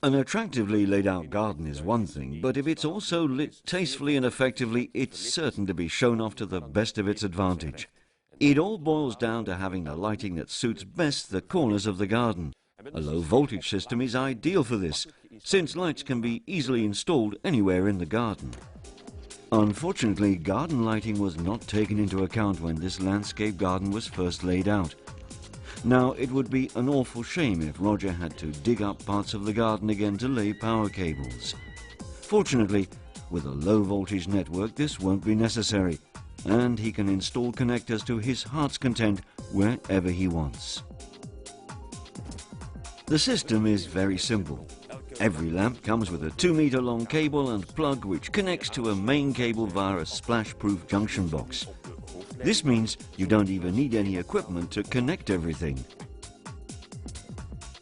An attractively laid out garden is one thing, but if it's also lit tastefully and effectively, it's certain to be shown off to the best of its advantage. It all boils down to having the lighting that suits best the corners of the garden. A low voltage system is ideal for this, since lights can be easily installed anywhere in the garden. Unfortunately, garden lighting was not taken into account when this landscape garden was first laid out. Now, it would be an awful shame if Roger had to dig up parts of the garden again to lay power cables. Fortunately, with a low voltage network, this won't be necessary, and he can install connectors to his heart's content wherever he wants. The system is very simple. Every lamp comes with a 2-meter long cable and plug which connects to a main cable via a splash-proof junction box. This means you don't even need any equipment to connect everything.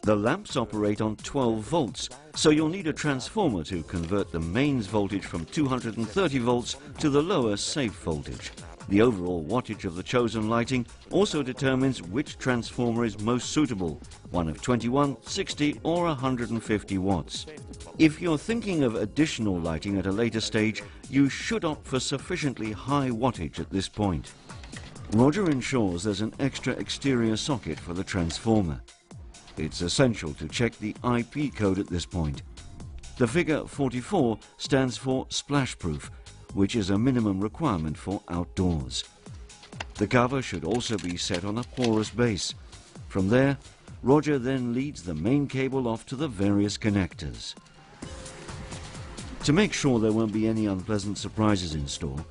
The lamps operate on 12 volts, so you'll need a transformer to convert the mains voltage from 230 volts to the lower safe voltage. The overall wattage of the chosen lighting also determines which transformer is most suitable, one of 21, 60 or 150 watts. If you're thinking of additional lighting at a later stage, you should opt for sufficiently high wattage at this point. Roger ensures there's an extra exterior socket for the transformer. It's essential to check the IP code at this point. The figure 44 stands for splash-proof, which is a minimum requirement for outdoors. The cover should also be set on a porous base. From there, Roger then leads the main cable off to the various connectors. To make sure there won't be any unpleasant surprises in store,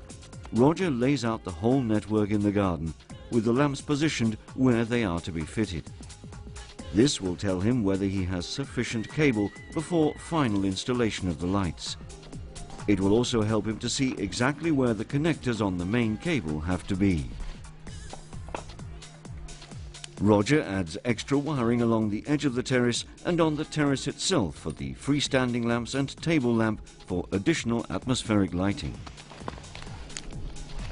Roger lays out the whole network in the garden, with the lamps positioned where they are to be fitted. This will tell him whether he has sufficient cable before final installation of the lights. It will also help him to see exactly where the connectors on the main cable have to be. Roger adds extra wiring along the edge of the terrace and on the terrace itself for the freestanding lamps and table lamp for additional atmospheric lighting.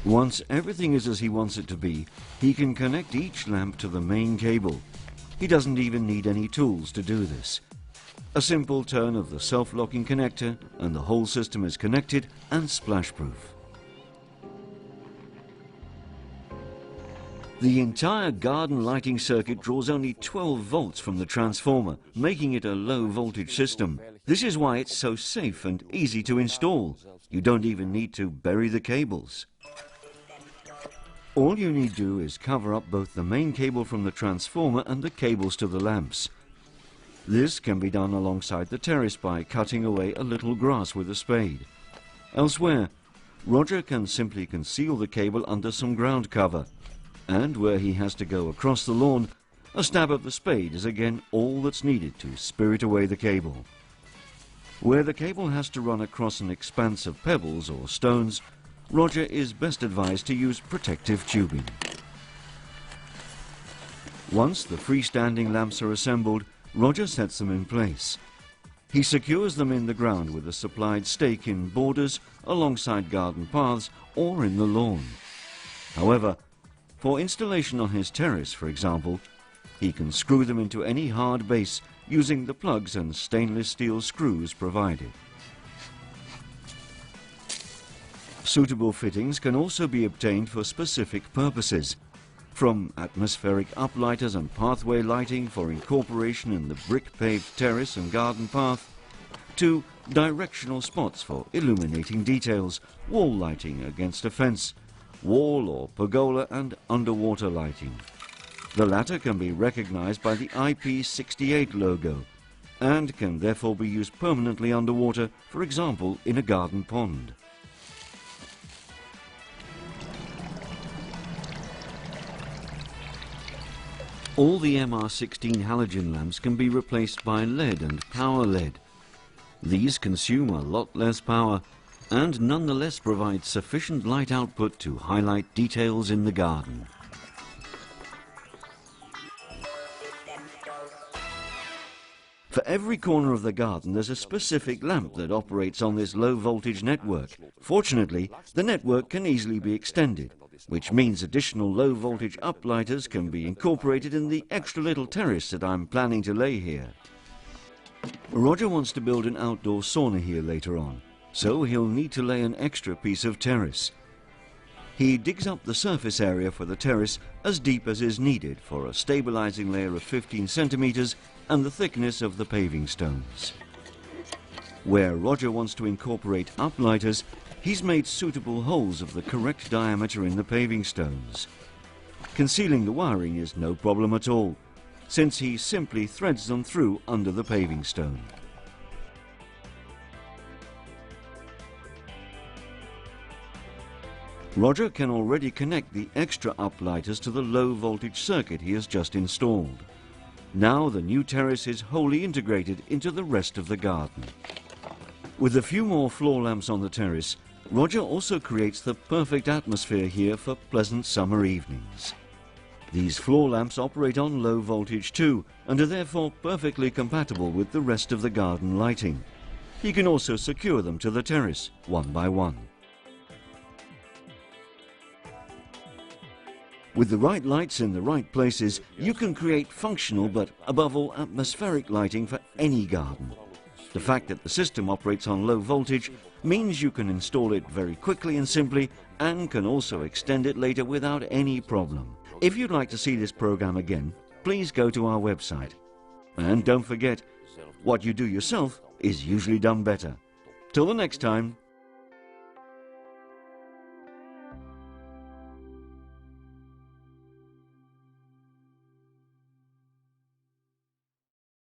Once everything is as he wants it to be, he can connect each lamp to the main cable. He doesn't even need any tools to do this. A simple turn of the self-locking connector and the whole system is connected and splash-proof. The entire garden lighting circuit draws only 12 volts from the transformer, making it a low voltage system. This is why it's so safe and easy to install. You don't even need to bury the cables. All you need to do is cover up both the main cable from the transformer and the cables to the lamps. This can be done alongside the terrace by cutting away a little grass with a spade. Elsewhere, Roger can simply conceal the cable under some ground cover. And where he has to go across the lawn, a stab of the spade is again all that's needed to spirit away the cable. Where the cable has to run across an expanse of pebbles or stones, Roger is best advised to use protective tubing. Once the freestanding lamps are assembled, Roger sets them in place. He secures them in the ground with a supplied stake in borders, alongside garden paths, or in the lawn. However, for installation on his terrace, for example, he can screw them into any hard base using the plugs and stainless steel screws provided. Suitable fittings can also be obtained for specific purposes, from atmospheric uplighters and pathway lighting for incorporation in the brick-paved terrace and garden path, to directional spots for illuminating details, wall lighting against a fence, wall or pergola and underwater lighting. The latter can be recognized by the IP68 logo and can therefore be used permanently underwater, for example in a garden pond. All the MR16 halogen lamps can be replaced by LED and power LED. These consume a lot less power and nonetheless provide sufficient light output to highlight details in the garden. For every corner of the garden there's a specific lamp that operates on this low voltage network. Fortunately, the network can easily be extended, which means additional low voltage uplighters can be incorporated in the extra little terrace that I'm planning to lay here. Roger wants to build an outdoor sauna here later on, so he'll need to lay an extra piece of terrace. He digs up the surface area for the terrace as deep as is needed for a stabilizing layer of 15 centimeters and the thickness of the paving stones. Where Roger wants to incorporate uplighters, he's made suitable holes of the correct diameter in the paving stones. Concealing the wiring is no problem at all, since he simply threads them through under the paving stone. Roger can already connect the extra uplighters to the low voltage circuit he has just installed. Now the new terrace is wholly integrated into the rest of the garden. With a few more floor lamps on the terrace, Roger also creates the perfect atmosphere here for pleasant summer evenings. These floor lamps operate on low voltage too, and are therefore perfectly compatible with the rest of the garden lighting. He can also secure them to the terrace, one by one. With the right lights in the right places, you can create functional but above all atmospheric lighting for any garden. The fact that the system operates on low voltage means you can install it very quickly and simply, and can also extend it later without any problem. If you'd like to see this program again, please go to our website. And don't forget, what you do yourself is usually done better. Till the next time,